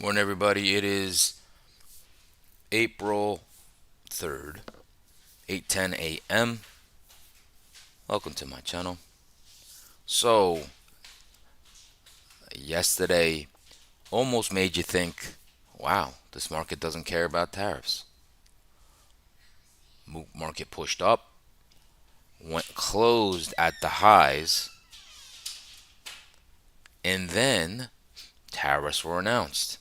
Morning, everybody. It is April 3rd, 8:10 a.m. Welcome to my channel. So, yesterday almost made you think, wow, this market doesn't care about tariffs. Market pushed up, went closed at the highs, and then tariffs were announced,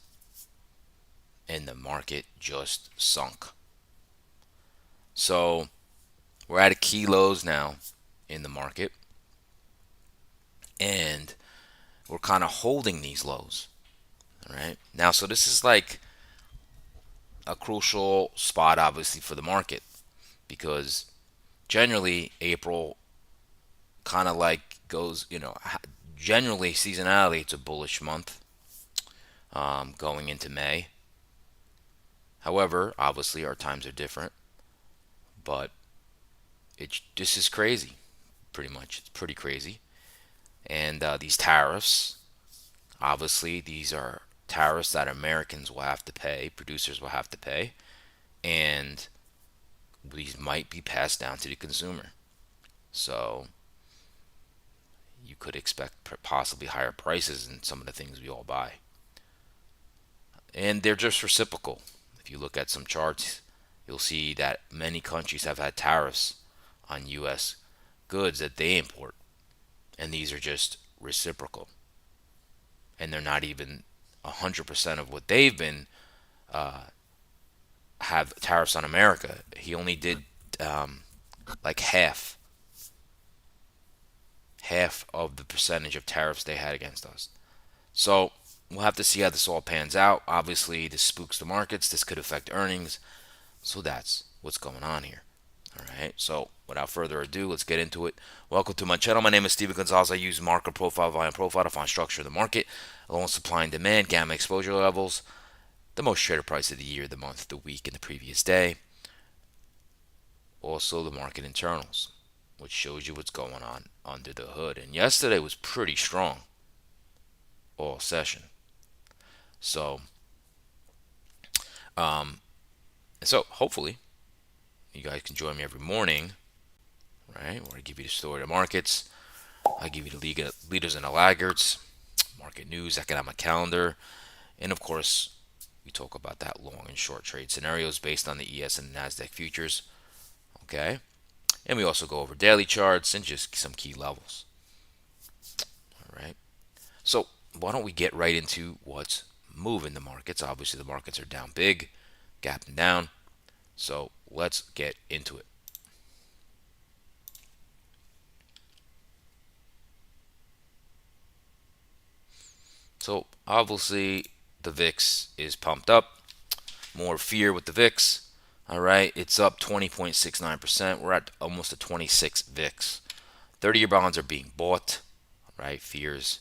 and the market just sunk. So, we're at a key lows now in the market, and we're kind of holding these lows. All right. Now, so this is like a crucial spot, obviously, for the market because generally April kind of like goes, generally seasonality, it's a bullish month going into May. However, obviously, our times are different, but this is crazy, pretty much. It's pretty crazy. And these tariffs, obviously, these are tariffs that Americans will have to pay, producers will have to pay, and these might be passed down to the consumer. So you could expect possibly higher prices in some of the things we all buy. And they're just reciprocal. If you look at some charts, you'll see that many countries have had tariffs on U.S. goods that they import, and these are just reciprocal. And they're not even 100% of what they've been have tariffs on America. He only did like half of the percentage of tariffs they had against us. So we'll have to see how this all pans out. Obviously, this spooks the markets. This could affect earnings. So that's what's going on here. All right. So without further ado, let's get into it. Welcome to my channel. My name is Steven Gonzalez. I use market profile, volume profile to find structure of the market, along with supply and demand, gamma exposure levels, the most traded price of the year, the month, the week, and the previous day. Also, the market internals, which shows you what's going on under the hood. And yesterday was pretty strong all session. So, um, so hopefully you guys can join me every morning, right? Where I give you the story of the markets. I give you the leaders and the laggards, market news, economic calendar, and of course, we talk about that long and short trade scenarios based on the ES and Nasdaq futures. Okay, and we also go over daily charts and just some key levels. All right. So why don't we get right into what's moving the markets? Obviously, the markets are down big, gapping down. So let's get into it. So obviously the VIX is pumped up. More fear with the VIX. All right, it's up 20.69%. We're at almost a 26 VIX. 30-year bonds are being bought. All right, fears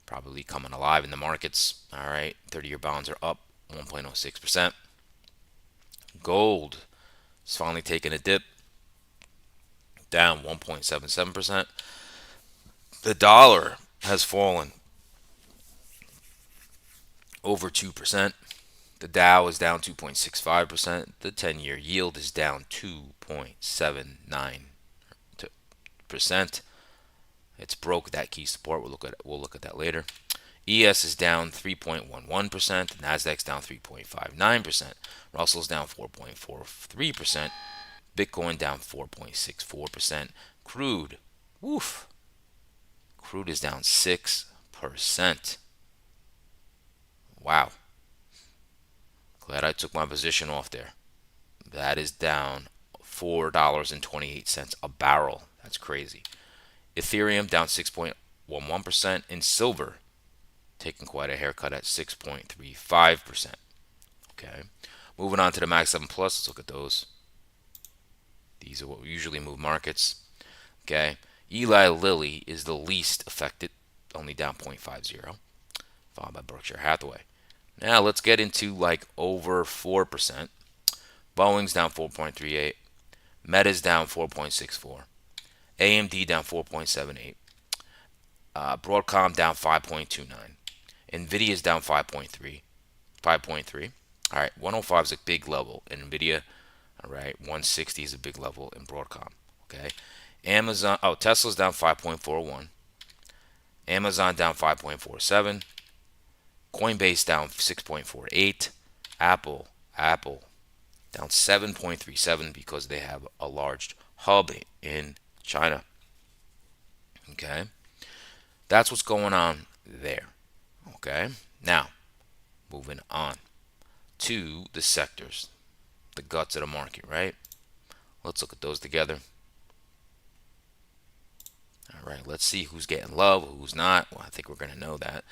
probably coming alive in the markets. All right, 30-year bonds are up 1.06%. Gold is finally taking a dip, down 1.77%. The dollar has fallen over 2%. The Dow is down 2.65%. The 10-year yield is down 2.79%. It's broke that key support. We'll look at that later. ES is down 3.11%. Nasdaq's down 3.59%. Russell's down 4.43%. Bitcoin down 4.64%. Crude, woof. Crude is down 6%. Wow. Glad I took my position off there. That is down $4.28 a barrel. That's crazy. Ethereum down 6.11%, and silver taking quite a haircut at 6.35%. Okay. Moving on to the Max 7 Plus, let's look at those. These are what we usually move markets. Okay. Eli Lilly is the least affected, only down 0.50, followed by Berkshire Hathaway. Now let's get into like over 4%. Boeing's down 4.38. Meta's down 4.64. AMD down 4.78. Broadcom down 5.29. Nvidia's down 5.3. 5.3. All right, 105 is a big level in Nvidia. All right, 160 is a big level in Broadcom. Okay, Amazon. Oh, Tesla's down 5.41. Amazon down 5.47. Coinbase down 6.48. Apple down 7.37 because they have a large hub in China. Okay, that's what's going on there. Okay, now moving on to the sectors, the guts of the market, right? Let's look at those together. All right, let's see who's getting love, who's not. Well, I think we're going to know that.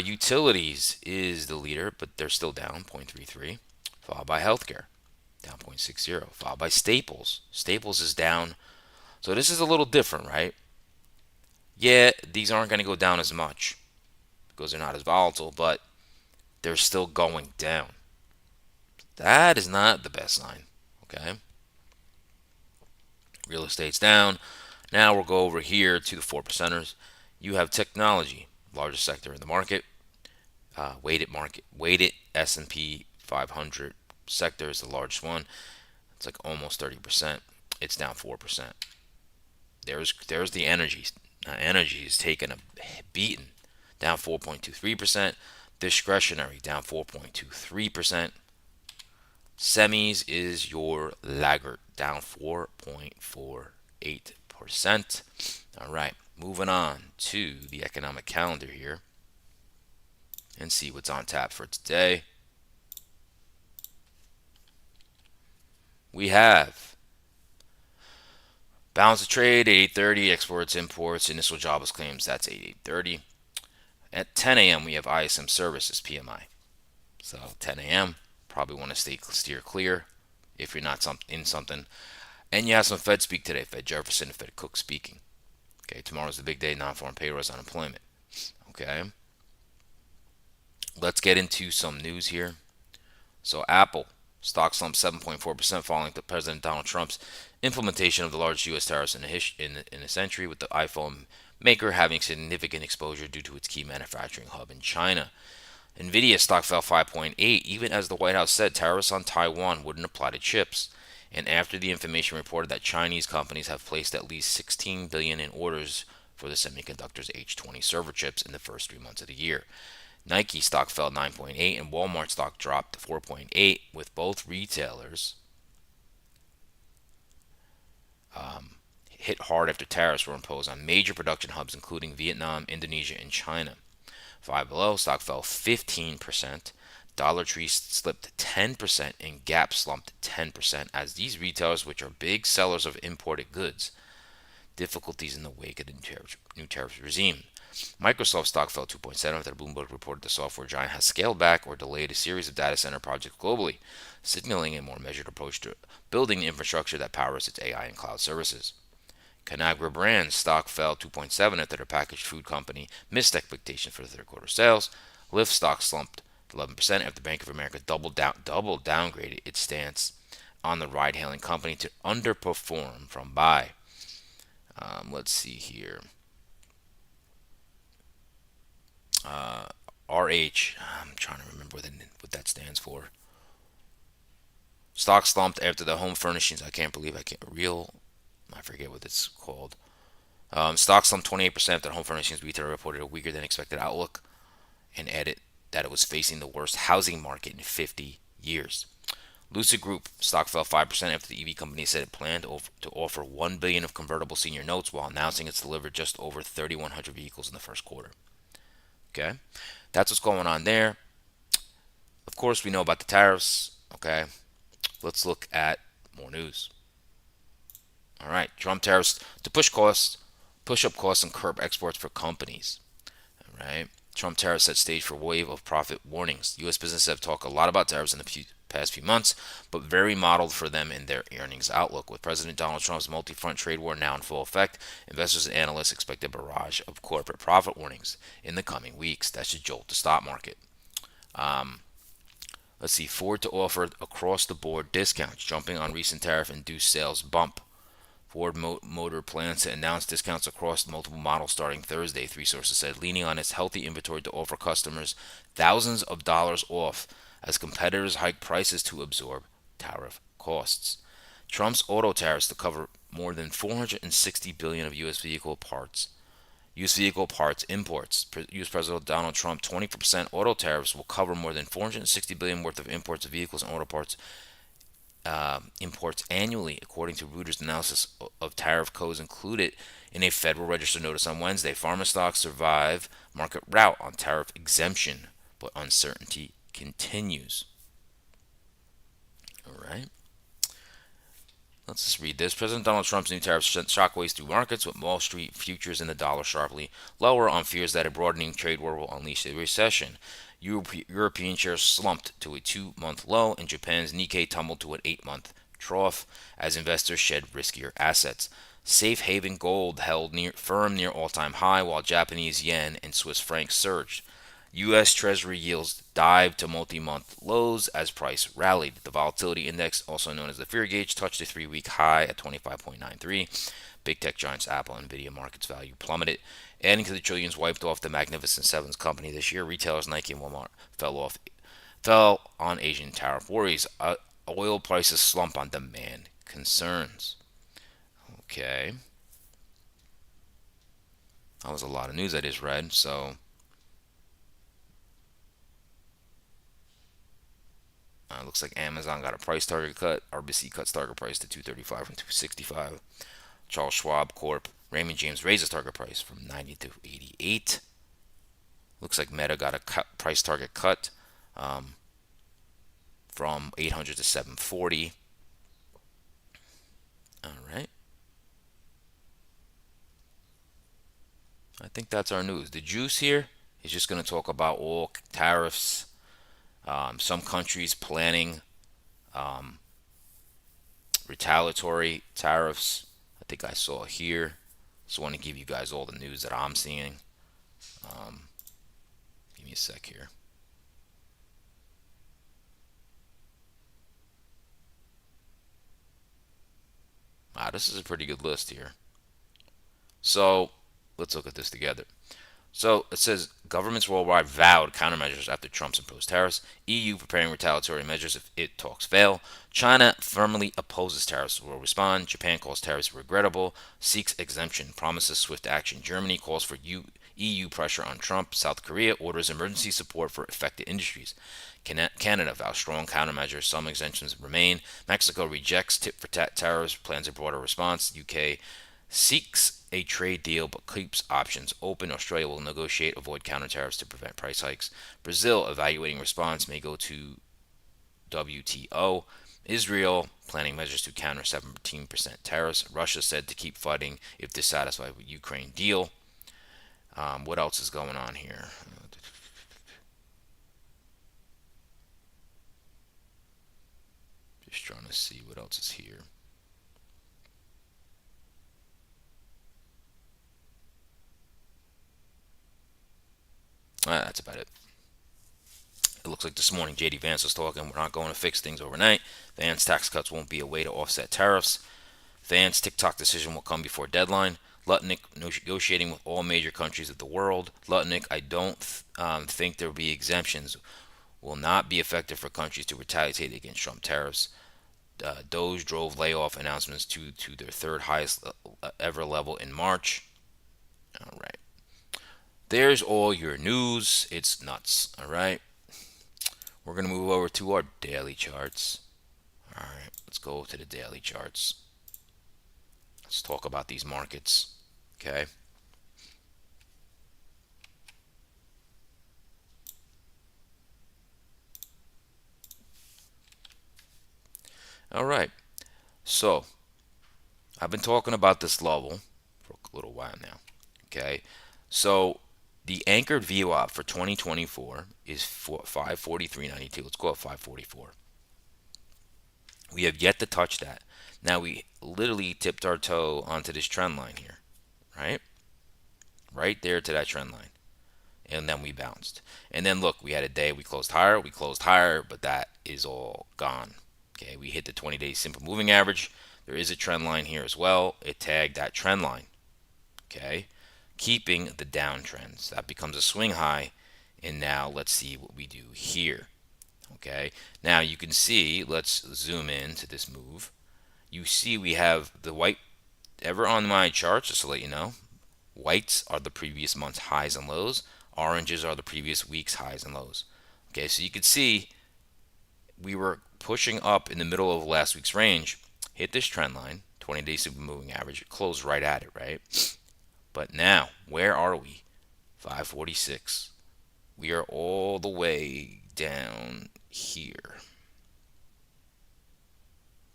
Utilities is the leader, but they're still down 0.33, followed by healthcare, down 0.60, followed by staples. Staples is down. So this is a little different, right? Yeah, these aren't going to go down as much because they're not as volatile, but they're still going down. That is not the best sign. Okay. Real estate's down. Now we'll go over here to the 4%ers. You have technology, largest sector in the market. Weighted S&P 500 sector is the largest one. It's like almost 30%. It's down 4%. There's the energy. Energy is taking a beating, down 4.23%. Discretionary down 4.23%. Semis is your laggard, down 4.48%. All right, moving on to the economic calendar here and see what's on tap for today. We have balance of trade 8:30, exports, imports, initial jobless claims. That's 8:30. At 10 a.m. we have ISM services PMI. So 10 a.m. probably want to steer clear if you're not in something. And you have some Fed speak today. Fed Jefferson and Fed Cook speaking. Okay, tomorrow's the big day. Non-farm payrolls, unemployment. Okay, let's get into some news here. So Apple stock slumped 7.4% following to President Donald Trump's implementation of the largest U.S. tariffs in a century, with the iPhone maker having significant exposure due to its key manufacturing hub in China. Nvidia stock fell 5.8, even as the White House said tariffs on Taiwan wouldn't apply to chips, and after the information reported that Chinese companies have placed at least 16 billion in orders for the semiconductors H20 server chips in the first 3 months of the year. Nike stock fell 9.8 and Walmart stock dropped 4.8, with both retailers hit hard after tariffs were imposed on major production hubs including Vietnam, Indonesia, and China. Five Below stock fell 15%. Dollar Tree slipped 10% and Gap slumped 10% as these retailers, which are big sellers of imported goods, difficulties in the wake of the new tariff regime. Microsoft stock fell 2.7 after Bloomberg reported the software giant has scaled back or delayed a series of data center projects globally, signaling a more measured approach to building the infrastructure that powers its AI and cloud services. Conagra Brands stock fell 2.7 after the packaged food company missed expectations for the third quarter sales. Lyft stock slumped 11% after Bank of America double downgraded its stance on the ride-hailing company to underperform from buy. Let's see here. RH. I'm trying to remember what that stands for. Stock slumped after the home furnishings. I can't believe I forget what it's called. Stock slumped 28% after the home furnishings retailer reported a weaker than expected outlook and added that it was facing the worst housing market in 50 years. Lucid Group stock fell 5% after the EV company said it planned to offer $1 billion of convertible senior notes while announcing it's delivered just over 3,100 vehicles in the first quarter. Okay, that's what's going on there. Of course, we know about the tariffs. Okay, let's look at more news. All right, Trump tariffs to push up costs and curb exports for companies. All right, Trump tariffs set stage for wave of profit warnings. U.S. businesses have talked a lot about tariffs in the past few months, but very modeled for them in their earnings outlook. With President Donald Trump's multi-front trade war now in full effect, investors and analysts expect a barrage of corporate profit warnings in the coming weeks. That should jolt the stock market. Let's see, Ford to offer across-the-board discounts, jumping on recent tariff-induced sales bump. Ford Motor plans to announce discounts across multiple models starting Thursday, three sources said, leaning on its healthy inventory to offer customers thousands of dollars off as competitors hike prices to absorb tariff costs. Trump's auto tariffs to cover more than 460 billion of U.S. vehicle parts. U.S. vehicle parts imports. U.S. President Donald Trump 20% auto tariffs will cover more than 460 billion worth of imports of vehicles and auto parts imports annually, according to Reuters' analysis of tariff codes included in a Federal Register notice on Wednesday. Pharma stocks survive market rout on tariff exemption, but uncertainty continues. All right. Let's just read this. President Donald Trump's new tariffs sent shockwaves through markets, with Wall Street futures and the dollar sharply lower on fears that a broadening trade war will unleash a recession. European shares slumped to a 2-month low, and Japan's Nikkei tumbled to an 8-month trough as investors shed riskier assets. Safe haven gold held firm near all-time high, while Japanese yen and Swiss francs surged. U.S. Treasury yields dived to multi-month lows as price rallied. The volatility index, also known as the fear gauge, touched a 3-week high at 25.93. Big tech giants Apple and Nvidia markets value plummeted, adding to the trillions wiped off the Magnificent Seven's company this year. Retailers Nike and Walmart fell on Asian tariff worries. Oil prices slump on demand concerns. Okay, that was a lot of news I just read. So looks like Amazon got a price target cut. RBC cuts target price to 235 from 265. Charles Schwab Corp. Raymond James raises target price from 90 to 88. Looks like Meta got a price target cut from 800 to 740. All right. I think that's our news. The juice here is just going to talk about all tariffs. Some countries planning retaliatory tariffs. I think I saw here. Just want to give you guys all the news that I'm seeing. Give me a sec here. Wow, this is a pretty good list here. So let's look at this together. So it says governments worldwide vowed countermeasures after Trump's imposed tariffs. EU preparing retaliatory measures if it talks fail. China firmly opposes tariffs, will respond. Japan calls tariffs regrettable. Seeks exemption, promises swift action. Germany calls for EU pressure on Trump. South Korea orders emergency support for affected industries. Canada vows strong countermeasures. Some exemptions remain. Mexico rejects tit for tat tariffs, plans a broader response. UK seeks a trade deal but keeps options open. Australia will negotiate, avoid counter tariffs to prevent price hikes. Brazil evaluating response, may go to WTO. Israel planning measures to counter 17% tariffs. Russia said to keep fighting if dissatisfied with Ukraine deal. What else is going on here? Just trying to see what else is here. That's about it. It looks like this morning JD Vance was talking, we're not going to fix things overnight. Vance tax cuts won't be a way to offset tariffs. Vance TikTok decision will come before deadline. Lutnick negotiating with all major countries of the world. Lutnick, I don't think there will be exemptions. Will not be effective for countries to retaliate against Trump tariffs. Doge drove layoff announcements to their third highest ever level in March. All right. There's all your news. It's nuts. All right. We're going to move over to our daily charts. All right. Let's go to the daily charts. Let's talk about these markets. Okay. All right. So, I've been talking about this level for a little while now. Okay. So, the anchored VWAP for 2024 is 543.92. Let's go up 544. We have yet to touch that. Now we literally tipped our toe onto this trend line here, right? Right there to that trend line. And then we bounced. And then look, we had a day we closed higher, but that is all gone. Okay, we hit the 20-day simple moving average. There is a trend line here as well. It tagged that trend line. Okay, keeping the downtrend. So that becomes a swing high. And now let's see what we do here. Okay, now you can see, let's zoom in to this move. You see we have the white, ever on my charts, just to let you know, whites are the previous month's highs and lows. Oranges are the previous week's highs and lows. Okay, so you can see we were pushing up in the middle of last week's range, hit this trend line, 20-day super moving average, closed right at it, right? But now, where are we? 546. We are all the way down here.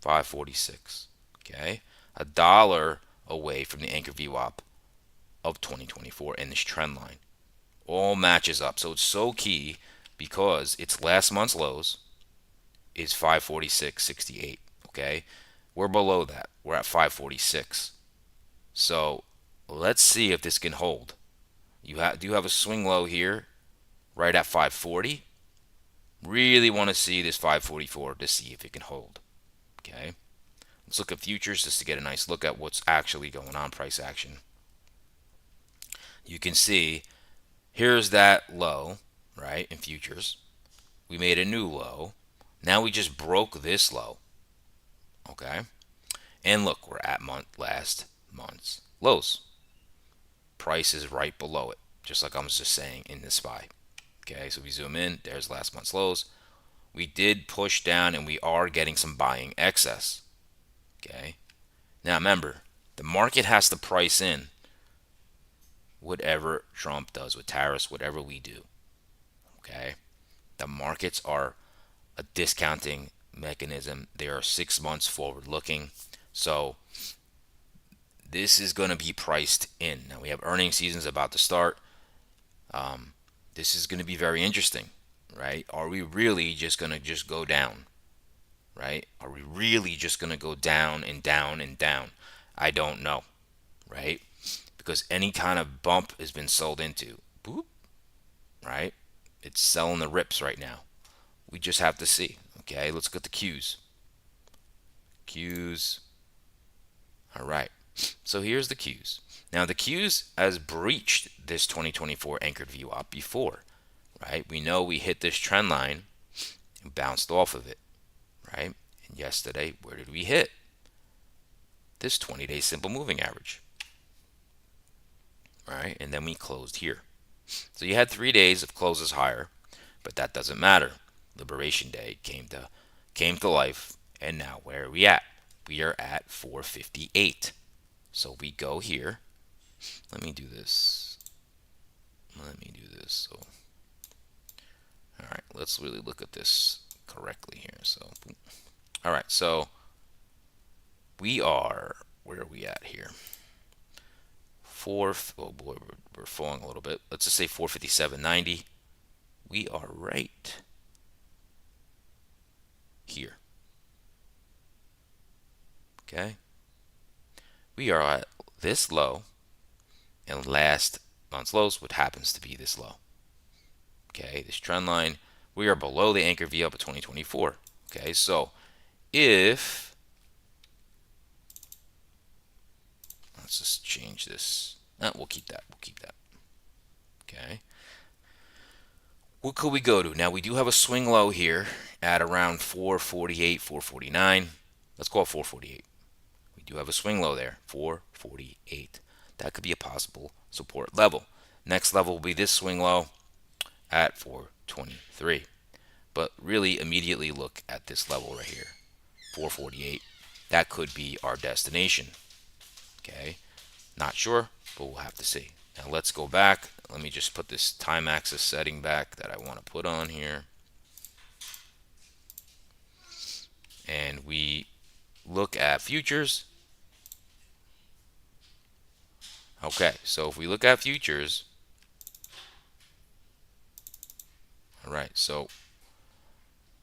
546. Okay? $1 away from the anchor VWAP of 2024 in this trend line. All matches up. So it's so key because it's last month's lows is 546.68. Okay? We're below that. We're at 546. So let's see if this can hold. You do have a swing low here right at 540. Really want to see this 544 to see if it can hold. Okay? Let's look at futures just to get a nice look at what's actually going on, price action. You can see here's that low, right, in futures. We made a new low. Now we just broke this low. Okay? And look, we're at last month's lows. Price is right below it, just like I was just saying in the SPY. Okay, so we zoom in, there's last month's lows. We did push down and we are getting some buying excess. Okay, now remember, the market has to price in whatever Trump does with tariffs, whatever we do. Okay, the markets are a discounting mechanism. They are 6 months forward looking. So this is going to be priced in. Now we have earnings seasons about to start. This is going to be very interesting, right? Are we really just going to just go down, right? Are we really just going to go down and down and down? I don't know, right? Because any kind of bump has been sold into, boop, right? It's selling the rips right now. We just have to see. Okay, let's get the Qs. Qs. All right. So here's the Qs. Now the Qs has breached this 2024 anchored VWAP before, right? We know we hit this trend line and bounced off of it, right? And yesterday, where did we hit? This 20-day simple moving average, right? And then we closed here. So you had 3 days of closes higher, but that doesn't matter. Liberation Day came to life, and now where are we at? We are at 458. So we go here. Let me do this. So, all right, let's really look at this correctly here. So, all right, so we are, where are we at here? Oh boy, we're falling a little bit. Let's just say 457.90. We are right here. Okay. We are at this low and last month's lows, what happens to be this low. Okay, this trend line, we are below the anchor VWAP of 2024. Okay, so if, let's just change this. We'll keep that. Okay. What could we go to? Now we do have a swing low here at around 448, 449. Let's call it 448. We do have a swing low there, 448. That could be a possible support level. Next level will be this swing low at 423. But really immediately look at this level right here, 448. That could be our destination. Okay, not sure, but we'll have to see. Now let's go back. Let me just put this time axis setting back that I want to put on here. And we look at futures. Okay, so if we look at futures, all right, so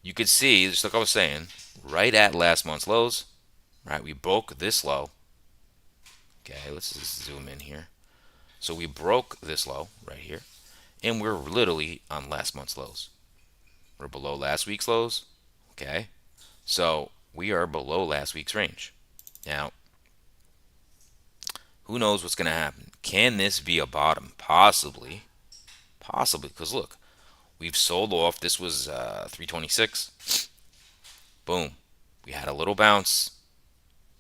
you could see, just like I was saying, right at last month's lows, right? We broke this low. Okay, let's just zoom in here. So we broke this low right here, and we're literally on last month's lows. We're below last week's lows. Okay, so we are below last week's range. Now, who knows what's going to happen? Can this be a bottom? Possibly. Possibly. Because look, we've sold off. This was 326. Boom. We had a little bounce.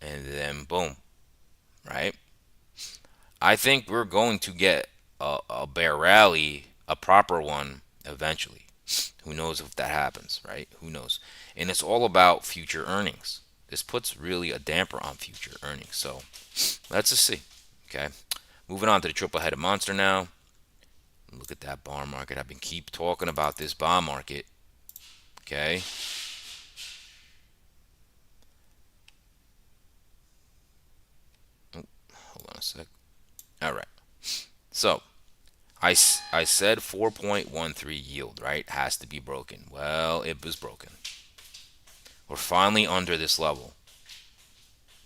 And then boom. Right? I think we're going to get a bear rally, a proper one, eventually. Who knows if that happens, right? Who knows? And it's all about future earnings. This puts really a damper on future earnings. So let's just see. Okay. Moving on to the triple headed monster now. Look at that bond market. I've been keep talking about this bond market. Okay. Oh, hold on a sec. All right. So I said 4.13 yield, right? Has to be broken. Well, it was broken. We're finally under this level.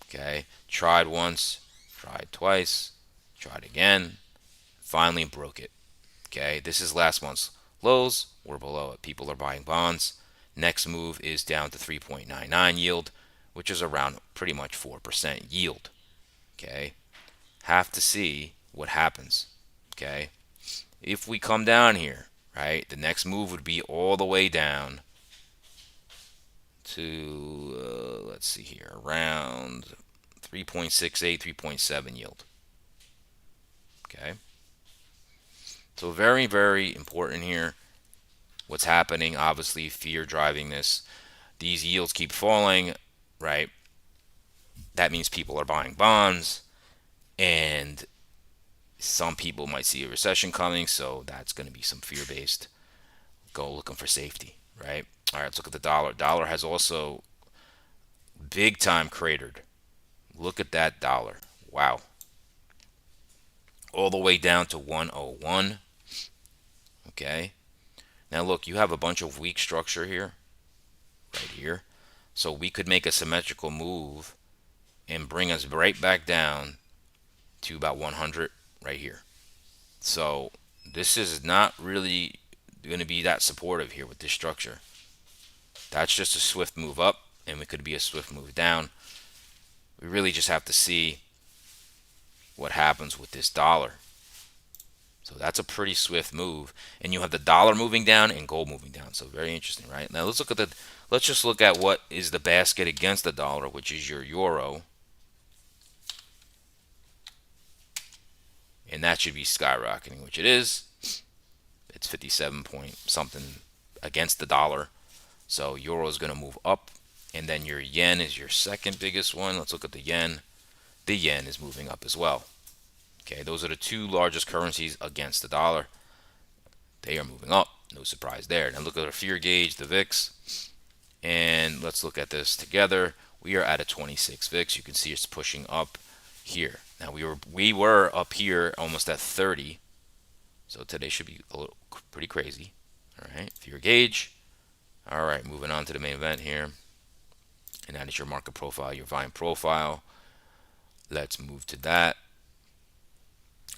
Okay. Tried once, tried twice, tried again, finally broke it. Okay. This is last month's lows. We're below it. People are buying bonds. Next move is down to 3.99 yield, which is around pretty much 4% yield. Okay. Have to see what happens. Okay. If we come down here, right, the next move would be all the way down to, let's see here, around 3.68, 3.7 yield. Okay. So very, very important here. What's happening? Obviously, fear driving this. These yields keep falling, right? That means people are buying bonds, and some people might see a recession coming, so that's going to be some fear based. Go looking for safety, right? All right, let's look at the dollar. Dollar has also big time cratered. Look at that dollar. Wow. All the way down to 101. Okay. Now look, you have a bunch of weak structure here, right here. So we could make a symmetrical move and bring us right back down to about 100 right here. So this is not really going to be that supportive here with this structure. That's just a swift move up, and it could be a swift move down. We really just have to see what happens with this dollar. So that's a pretty swift move, and you have the dollar moving down and gold moving down. So very interesting, right? Now let's just look at what is the basket against the dollar, which is your euro, and that should be skyrocketing, which it is. It's 57 point something against the dollar. So euro is going to move up, and then your yen is your second biggest one. Let's look at the yen. The yen is moving up as well. Okay, those are the two largest currencies against the dollar. They are moving up. No surprise there. Now look at our fear gauge, the VIX, and let's look at this together. We are at a 26 VIX. You can see it's pushing up here. Now we were up here almost at 30. So today should be a little pretty crazy. All right, fear gauge. All right, moving on to the main event here. And that is your market profile, your volume profile. Let's move to that.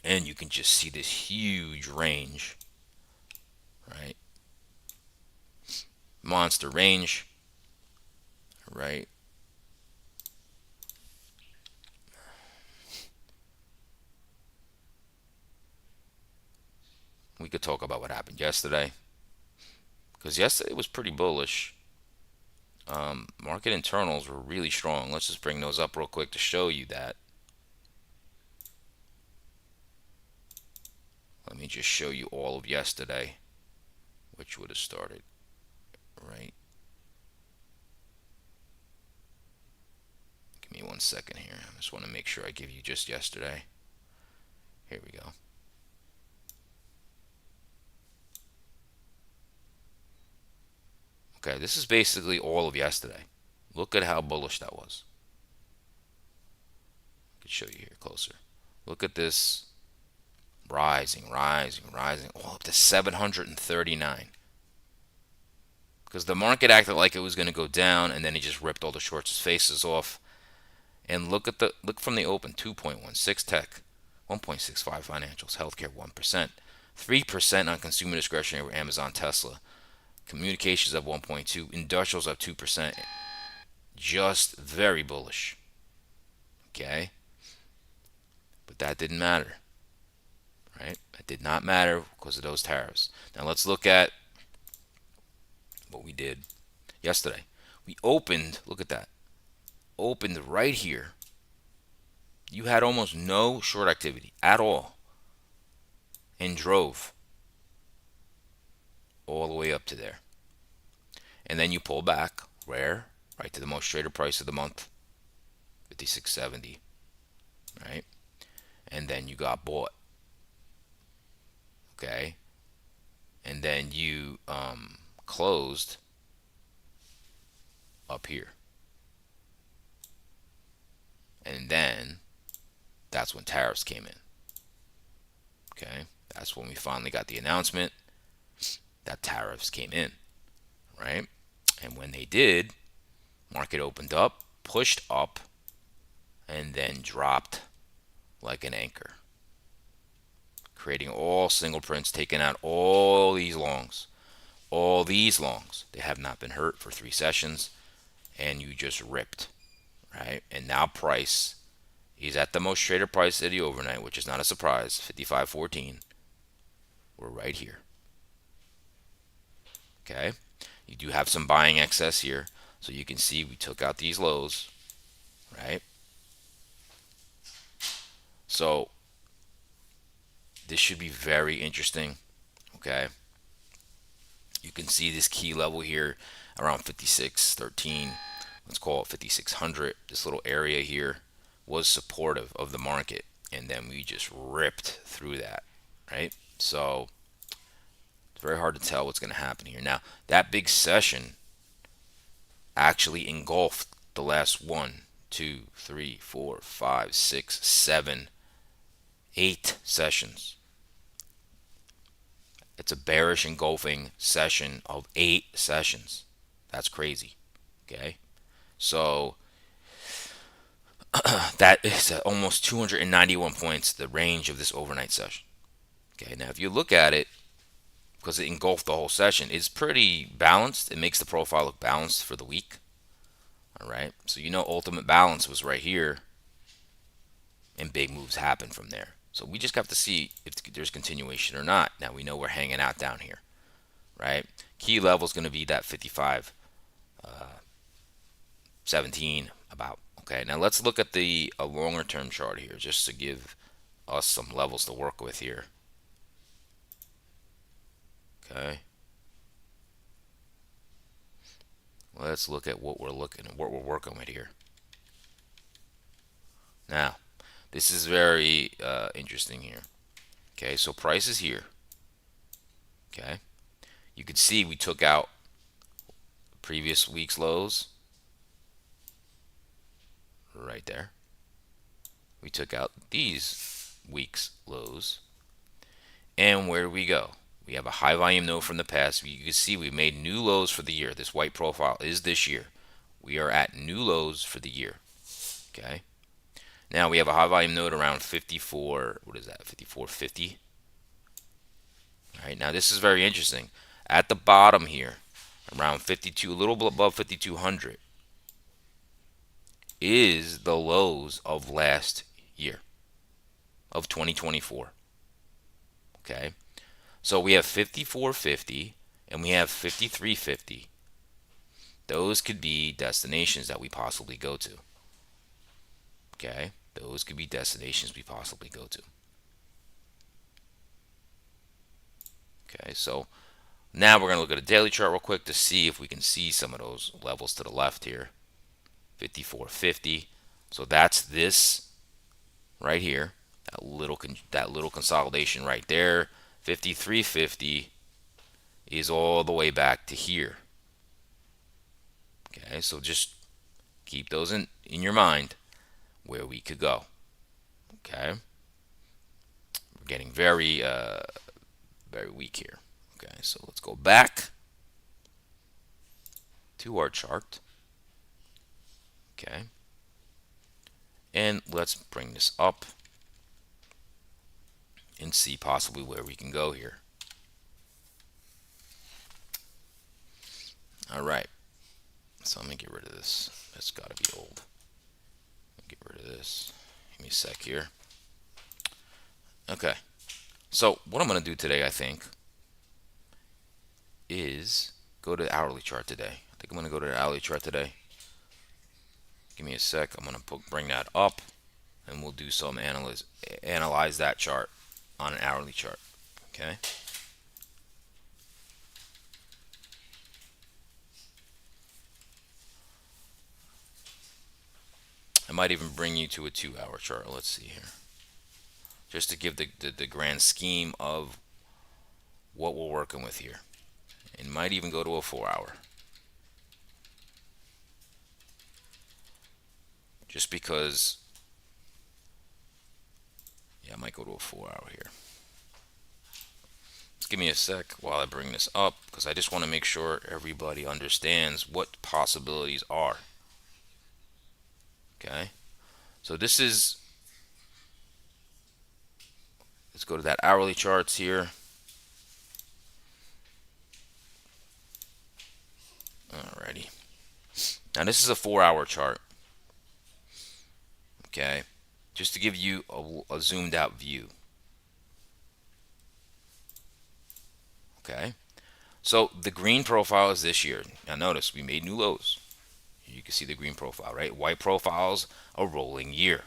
And you can just see this huge range, right? Monster range, right? We could talk about what happened yesterday, because yesterday was pretty bullish. Market internals were really strong. Let's just bring those up real quick to show you that. Let me just show you all of yesterday, which would have started right. Give me 1 second here. I just want to make sure I give you just yesterday. Here we go. Okay, this is basically all of yesterday. Look at how bullish that was. I could show you here closer. Look at this rising, rising, rising, all up to 739. Because the market acted like it was going to go down, and then he just ripped all the shorts' faces off. And look from the open: 2.16 tech, 1.65 financials, healthcare 1%, 3% on consumer discretionary with Amazon, Tesla, communications up 1.2, industrials up 2%. Just very bullish. Okay, but that didn't matter, right? That did not matter because of those tariffs. Now let's look at what we did yesterday. We opened, look at that, opened right here. You had almost no short activity at all and drove all the way up to there. And then you pull back, where? Right to the most traded price of the month, 56.70, right? And then you got bought, okay? And then you closed up here. And then that's when tariffs came in, okay? That's when we finally got the announcement that tariffs came in, right? And when they did, market opened up, pushed up, and then dropped like an anchor, creating all single prints, taking out all these longs. All these longs, they have not been hurt for 3 sessions, and you just ripped, right? And now price is at the most traded price of the overnight, which is not a surprise, 55.14. We're right here, okay? You do have some buying excess here, so you can see we took out these lows, right? So this should be very interesting, okay? You can see this key level here around 56.13. Let's call it 5600. This little area here was supportive of the market, and then we just ripped through that, right? So it's very hard to tell what's going to happen here. Now, that big session actually engulfed the last 1, 2, 3, 4, 5, 6, 7, 8 sessions. It's a bearish engulfing session of 8 sessions. That's crazy. Okay. So that is at almost 291 points, the range of this overnight session. Okay. Now, if you look at it, because it engulfed the whole session, it's pretty balanced. It makes the profile look balanced for the week. All right. So, ultimate balance was right here, and big moves happen from there. So we just have to see if there's continuation or not. Now we know we're hanging out down here, right? Key level is going to be that 55, 17 about. Okay, now let's look at the a longer term chart here, just to give us some levels to work with here. Okay, let's look at what we're working with here. Now, this is very interesting here. Okay, so price is here. Okay, you can see we took out previous week's lows right there. We took out these week's lows. And where do we go? We have a high volume node from the past. You can see we made new lows for the year. This white profile is this year. We are at new lows for the year. Okay. Now we have a high volume node around 54. What is that? 54.50. All right. Now this is very interesting. At the bottom here, around 52, a little above 5200, is the lows of last year, of 2024. Okay. So we have 54.50 and we have 53.50. Those could be destinations that we possibly go to. Okay. Those could be destinations we possibly go to. Okay. So now we're going to look at a daily chart real quick to see if we can see some of those levels to the left here. 54.50. So that's this right here. That little consolidation right there. 53.50 is all the way back to here. Okay, so just keep those in your mind where we could go. Okay, we're getting very very weak here. Okay, so let's go back to our chart. Okay, and let's bring this up and see possibly where we can go here. All right, so I'm gonna get rid of this. That's got to be old. Get rid of this. Give me a sec here. Okay. So what I'm going to do today, I think, is go to the hourly chart today. I think I'm going to go to the hourly chart today. Give me a sec. I'm going to bring that up, and we'll do some analyze that chart on an hourly chart. Okay. I might even bring you to a 2-hour chart. Let's see here, just to give the grand scheme of what we're working with here. It might even go to a 4-hour, just because. Yeah, I might go to a 4-hour here. Just give me a sec while I bring this up, because I just want to make sure everybody understands what possibilities are. Okay, so this is, let's go to that hourly charts here. Alrighty. Now this is a 4-hour chart. Okay, just to give you a zoomed out view. Okay, so the green profile is this year. Now notice we made new lows. You can see the green profile, right? White profiles, a rolling year.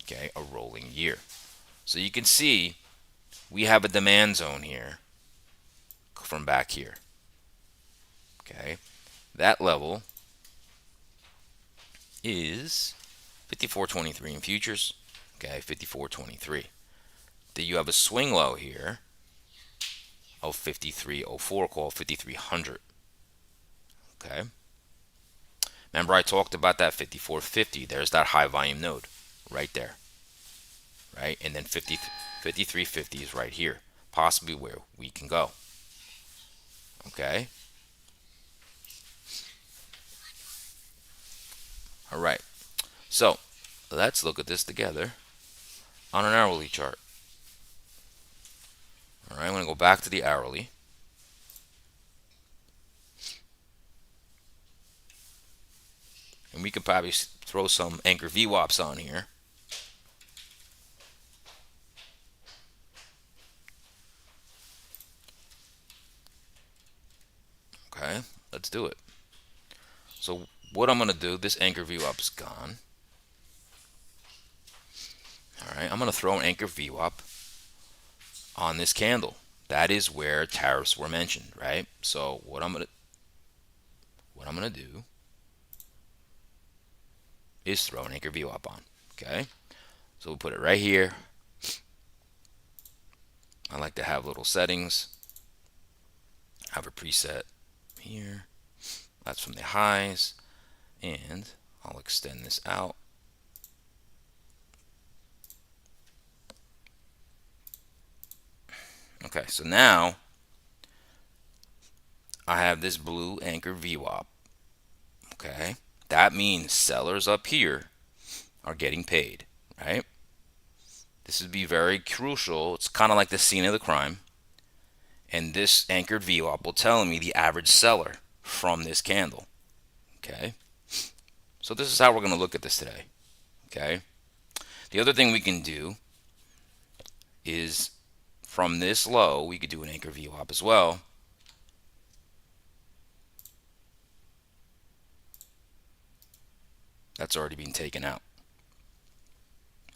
Okay, a rolling year. So you can see we have a demand zone here from back here. Okay, that level is 54.23 in futures. Okay, 54.23. Then you have a swing low here of 53.04, called 5300. Okay, remember I talked about that 54.50. There's that high volume node right there, right? And then 53.50 is right here, possibly where we can go. Okay, all right, so let's look at this together on an hourly chart. All right, I'm going to go back to the hourly. And we could probably throw some anchor VWAPs on here. Okay, let's do it. So what I'm going to do, this anchor VWAP is gone. All right, I'm going to throw an anchor VWAP on this candle. That is where tariffs were mentioned, right? So what I'm going to do is throw an anchor VWAP on. Okay, so we'll put it right here. I like to have little settings. Have a preset here. That's from the highs, and I'll extend this out. Okay, so now I have this blue anchor VWAP. Okay, that means sellers up here are getting paid, right? This would be very crucial. It's kind of like the scene of the crime. And this anchored VWAP will tell me the average seller from this candle. Okay, so this is how we're going to look at this today. Okay, the other thing we can do is from this low, we could do an anchor VWAP as well. That's already been taken out.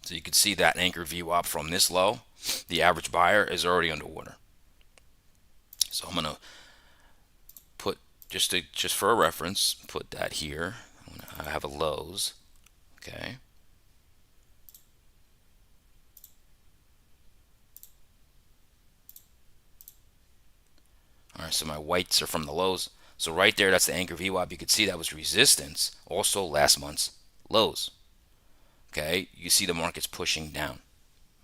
So you can see that anchor VWAP from this low, the average buyer is already underwater. So I'm gonna put, just for a reference, put that here. I have a lows. Okay. All right, so my whites are from the lows. So right there, that's the anchor VWAP. You could see that was resistance, also last month's lows. Okay, you see the market's pushing down.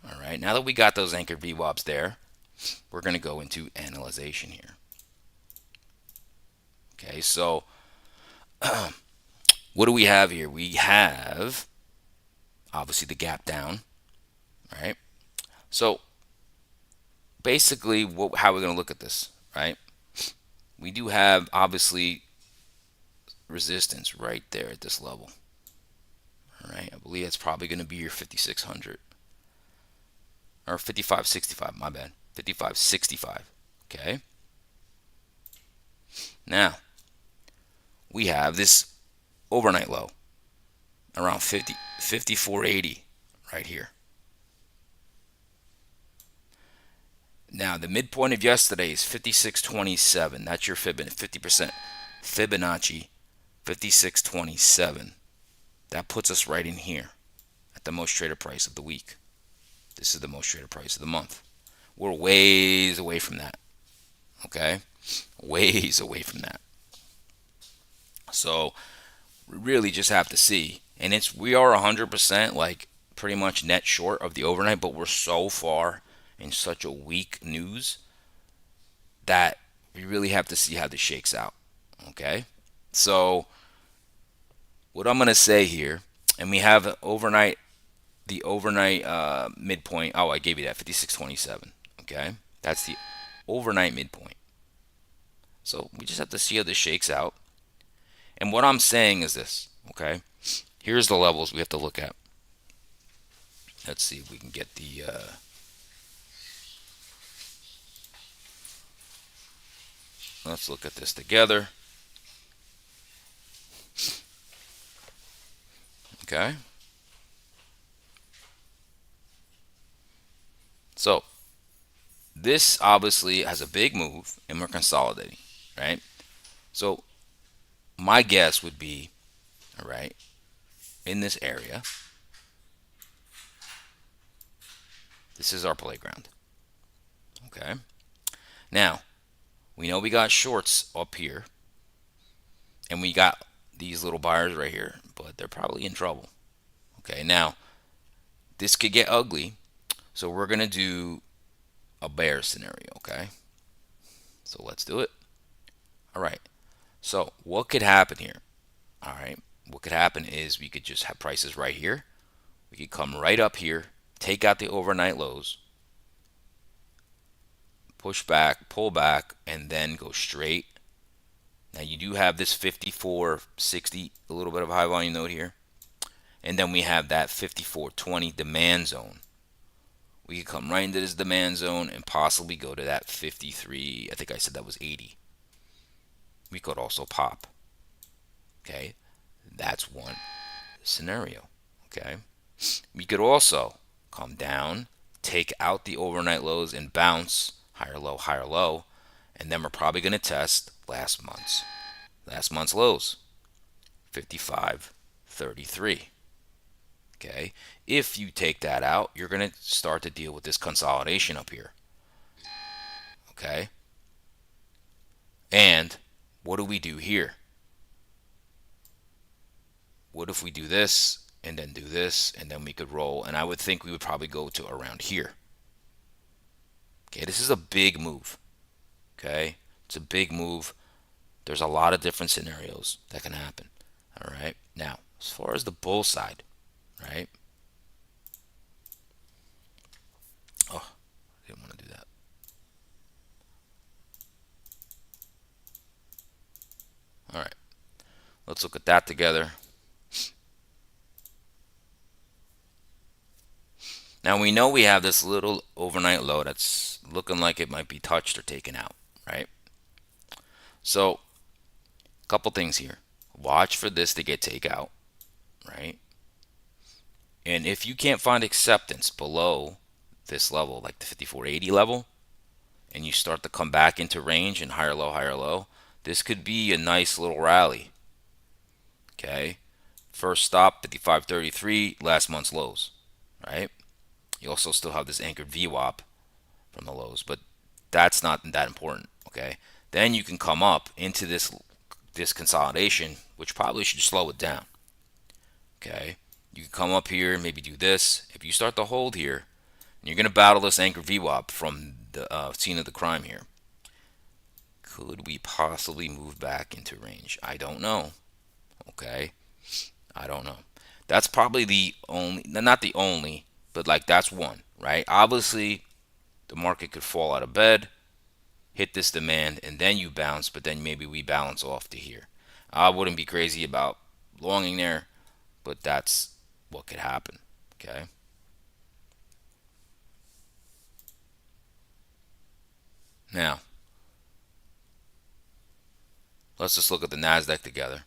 All right, now that we got those anchor VWAPs there, we're going to go into analyzation here. Okay, so what do we have here? We have obviously the gap down, right? So basically, how we're going to look at this, right? We do have obviously resistance right there at this level, All right, I believe that's probably going to be your 5600 or 5565. My bad, 5565. Okay. Now we have this overnight low around 5480 right here. Now the midpoint of yesterday is 5627. That's your Fibonacci 50% Fibonacci 5627. That puts us right in here at the most traded price of the week. This is the most traded price of the month. We're ways away from that. Okay? Ways away from that. So we really just have to see. And we are 100% like pretty much net short of the overnight, but we're so far in such a weak news that we really have to see how this shakes out. Okay? So what I'm going to say here, and we have the overnight midpoint. Oh, I gave you that 5627. Okay? That's the overnight midpoint. So we just have to see how this shakes out. And what I'm saying is this, okay? Here's the levels we have to look at. Let's see if we can get the. Let's look at this together. Okay. So this obviously has a big move, and we're consolidating, right? So my guess would be, all right, in this area, this is our playground. Okay. Now we know we got shorts up here, and we got these little buyers right here, but they're probably in trouble. Okay. Now this could get ugly, so we're gonna do a bear scenario. Okay. So let's do it. All right. So what could happen here? All right. What could happen is we could just have prices right here. We could come right up here, take out the overnight lows, push back, pull back, and then go straight. Now you do have this 54.60, a little bit of high volume node here. And then we have that 54.20 demand zone. We could come right into this demand zone and possibly go to that 53. I think I said that was 80. We could also pop. Okay. That's one scenario. Okay. We could also come down, take out the overnight lows and bounce higher low, and then we're probably going to test last month's lows, 55.33. Okay. If you take that out, you're going to start to deal with this consolidation up here. Okay. And what do we do here? What if we do this and then do this and then we could roll? And I would think we would probably go to around here. Okay, this is a big move. Okay, it's a big move. There's a lot of different scenarios that can happen. All right, now as far as the bull side, right? Oh, I didn't want to do that. All right, let's look at that together. Now we know we have this little overnight low that's looking like it might be touched or taken out, right? So, a couple things here. Watch for this to get taken out, right? And if you can't find acceptance below this level, like the 5480 level, and you start to come back into range and higher low, this could be a nice little rally. Okay. First stop 5533, last month's lows, right? You also still have this anchored VWAP from the lows, but that's not that important. Okay. Then you can come up into this consolidation, which probably should slow it down. Okay. You can come up here and maybe do this. If you start to hold here, you're going to battle this anchor VWAP from the scene of the crime here. Could we possibly move back into range? I don't know. Okay. I don't know. That's probably the only, not the only, but like that's one, right? Obviously, the market could fall out of bed, hit this demand, and then you bounce, but then maybe we balance off to here. I wouldn't be crazy about longing there, but that's what could happen. Okay. Now, let's just look at the Nasdaq together.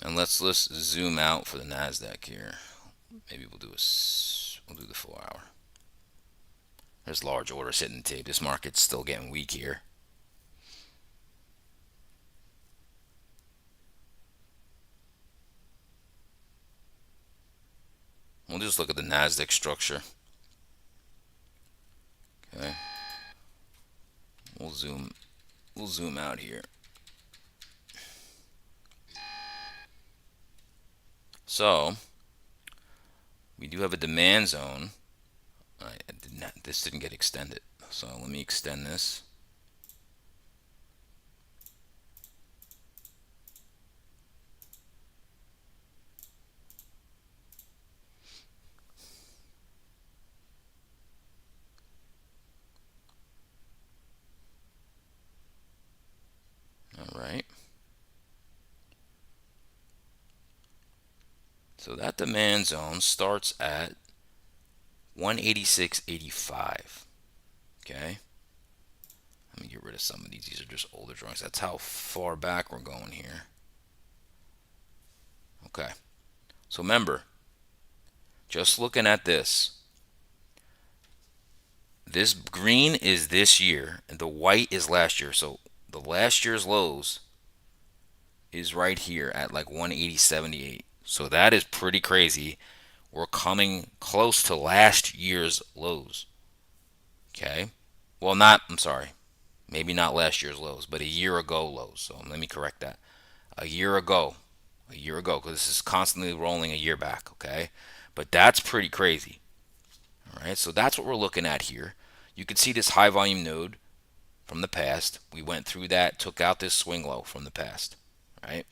And let's zoom out for the Nasdaq here. Maybe we'll do the 4 hour. There's large orders hitting the tape. This market's still getting weak here. We'll just look at the Nasdaq structure. Okay. We'll zoom we'll zoom out here. So we do have a demand zone. I did not, this didn't get extended. So let me extend this. All right. So that demand zone starts at 186.85. Okay. Let me get rid of some of these. These are just older drawings. That's how far back we're going here. Okay. So remember, just looking at this, this green is this year and the white is last year. So the last year's lows is right here at like 180.78. So that is pretty crazy. We're coming close to last year's lows. Okay. Well, not, I'm sorry. Maybe not last year's lows, but a year ago lows. So let me correct that. A year ago. A year ago, because this is constantly rolling a year back. Okay. But that's pretty crazy. All right. So that's what we're looking at here. You can see this high volume node from the past. We went through that, took out this swing low from the past. Right.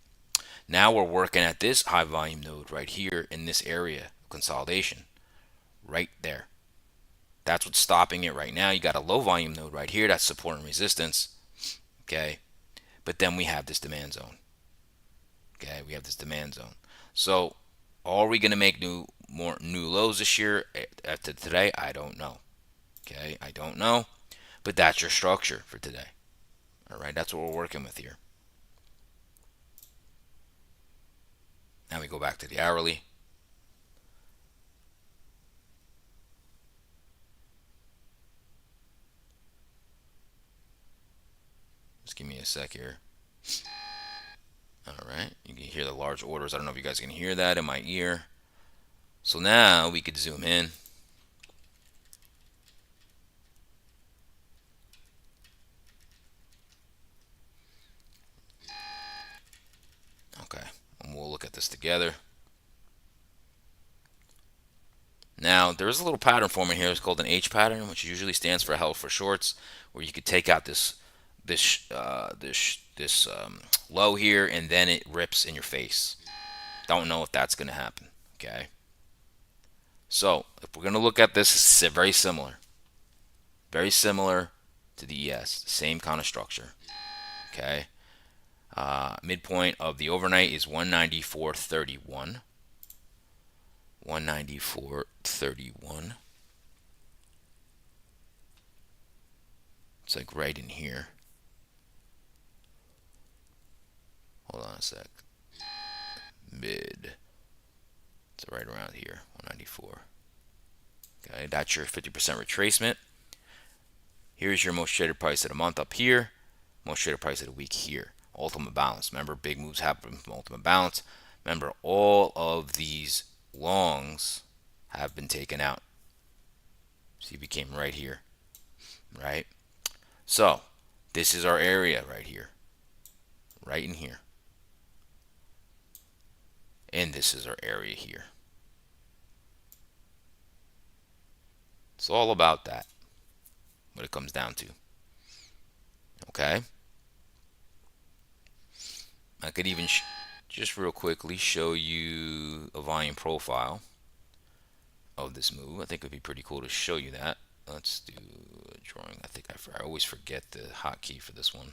Now we're working at this high volume node right here in this area of consolidation. Right there. That's what's stopping it right now. You got a low volume node right here. That's support and resistance. Okay. But then we have this demand zone. Okay. We have this demand zone. So are we going to make new lows this year after today? I don't know. Okay. I don't know. But that's your structure for today. All right. That's what we're working with here. Now we go back to the hourly. Just give me a sec here. All right. You can hear the large orders. I don't know if you guys can hear that in my ear. So now we could zoom in. Okay. And we'll look at this together. Now, there's a little pattern forming here. It's called an H pattern, which usually stands for held for shorts, where you could take out this low here, and then it rips in your face. Don't know if that's going to happen. Okay. So if we're going to look at this, it's very similar to the ES, same kind of structure. Okay. Midpoint of the overnight is 194.31. 194.31. It's like right in here. Hold on a sec. Mid. It's right around here. 194. Okay, that's your 50% retracement. Here's your most traded price of the month up here. Most traded price of the week here. Ultimate balance. Remember, big moves happen from ultimate balance. Remember, all of these longs have been taken out. See, we came right here. Right? So, this is our area right here. Right in here. And this is our area here. It's all about that. What it comes down to. Okay? I could even just real quickly show you a volume profile of this move. I think it would be pretty cool to show you that. Let's do a drawing. I always forget the hotkey for this one.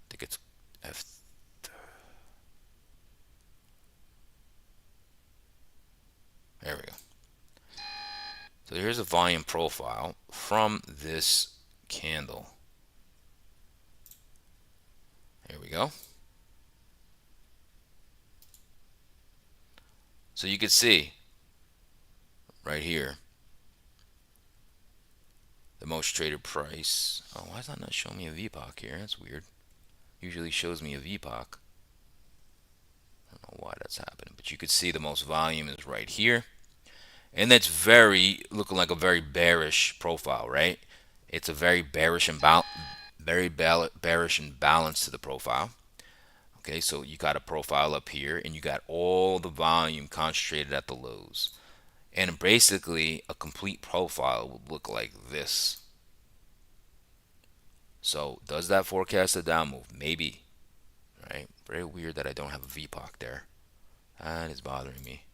I think it's F. There we go. So here's a volume profile from this candle. There we go. So you can see right here the most traded price. Oh, why is that not showing me a VPOC here? That's weird. Usually shows me a VPOC. I don't know why that's happening, but you could see the most volume is right here. And that's looking like a very bearish profile, right? It's a very bearish and bearish and balance to the profile. Okay, so you got a profile up here, and you got all the volume concentrated at the lows. And basically, a complete profile would look like this. So, does that forecast a down move? Maybe, right? Very weird that I don't have a VPOC there. That is bothering me.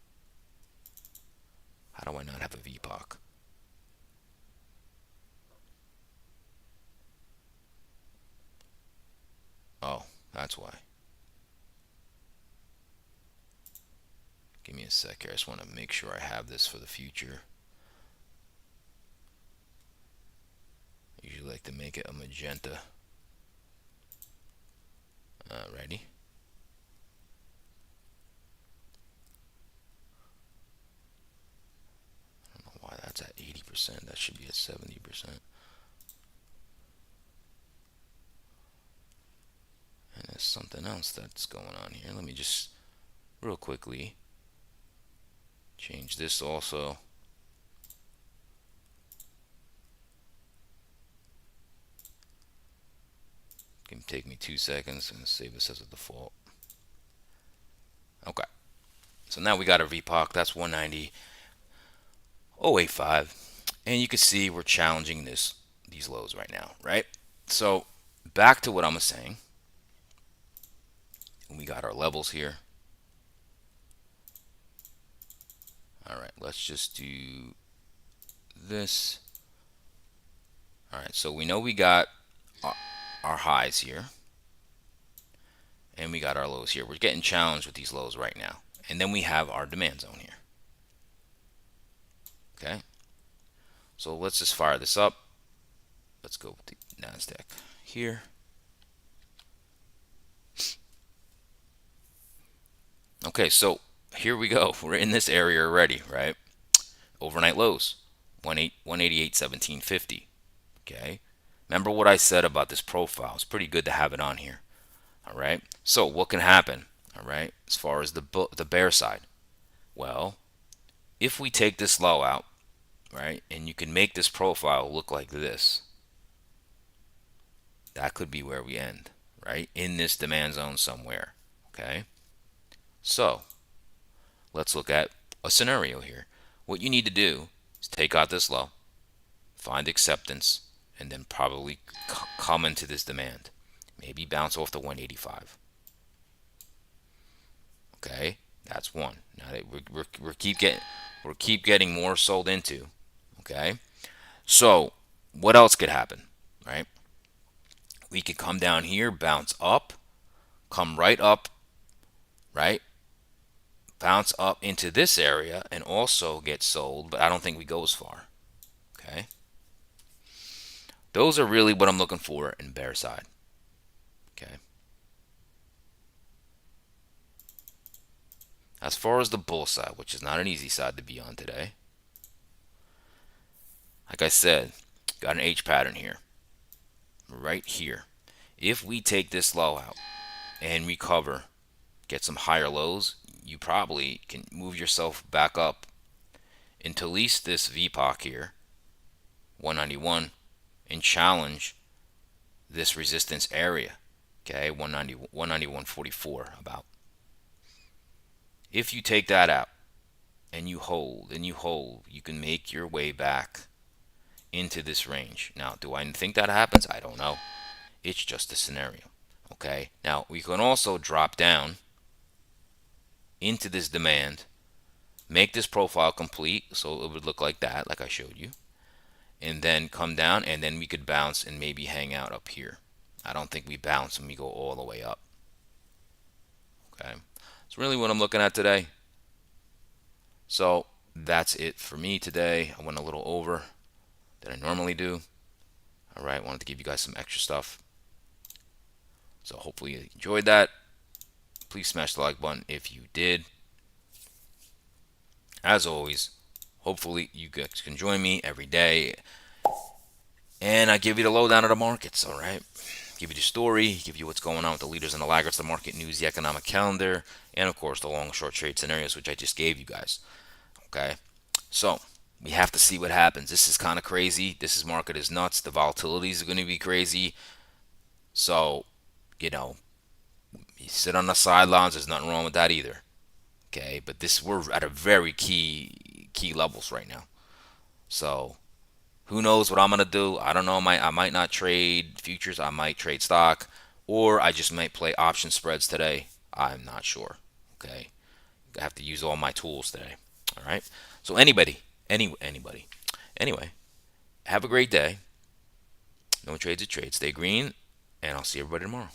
How do I not have a VPOC? Oh, that's why. Give me a sec here. I just want to make sure I have this for the future. I usually like to make it a magenta. Ready? I don't know why that's at 80%. That should be at 70%. And there's something else that's going on here. Let me just real quickly change this also. It can take me 2 seconds and save this as a default. Okay. So now we got our VPOC. That's 190.085. And you can see we're challenging these lows right now, right? So back to what I was saying. We got our levels here. All right, let's just do this. All right, so we know we got our highs here, and we got our lows here. We're getting challenged with these lows right now. And then we have our demand zone here. Okay, so let's just fire this up. Let's go with the NASDAQ here. Okay, so here we go. We're in this area already, right? Overnight lows, 188.1750. Okay, remember what I said about this profile? It's pretty good to have it on here. All right, so what can happen? All right, as far as the bear side, well, if we take this low out, right, and you can make this profile look like this, that could be where we end, right, in this demand zone somewhere. Okay, so let's look at a scenario here. What you need to do is take out this low, find acceptance, and then probably come into this demand. Maybe bounce off the 185. Okay, that's one. Now we're keep getting more sold into. Okay, so what else could happen, right? We could come down here, bounce up, come right up, right? Bounce up into this area and also get sold, but I don't think we go as far. Okay, those are really what I'm looking for in bear side. Okay, as far as the bull side, which is not an easy side to be on today, like I said, got an H pattern here, right here. If we take this low out and recover, get some higher lows, you probably can move yourself back up into at least this VPOC here, 191, and challenge this resistance area. Okay, 190, 191.44 about. If you take that out and you hold and you hold, you can make your way back into this range. Now, do I think that happens? I don't know. It's just a scenario. Okay. Now we can also drop down into this demand, make this profile complete, so it would look like that, like I showed you, and then come down, and then we could bounce and maybe hang out up here. I don't think we bounce and we go all the way up. Okay. It's really what I'm looking at today. So that's it for me today. I went a little over than I normally do. All right. Wanted to give you guys some extra stuff. So hopefully you enjoyed that. Please smash the like button if you did. As always, hopefully you guys can join me every day. And I give you the lowdown of the markets, all right? Give you the story, give you what's going on with the leaders and the laggards, the market news, the economic calendar, and of course the long and short trade scenarios, which I just gave you guys. Okay? So we have to see what happens. This is kind of crazy. This market is nuts. The volatilities are going to be crazy. So, you know, you sit on the sidelines. There's nothing wrong with that either. Okay, but this we're at a very key levels right now. So who knows what I'm gonna do? I don't know. I might not trade futures. I might trade stock, or I just might play option spreads today. I'm not sure. Okay, I have to use all my tools today. All right. So anybody. Anyway, have a great day. No trades to trade. Stay green, and I'll see everybody tomorrow.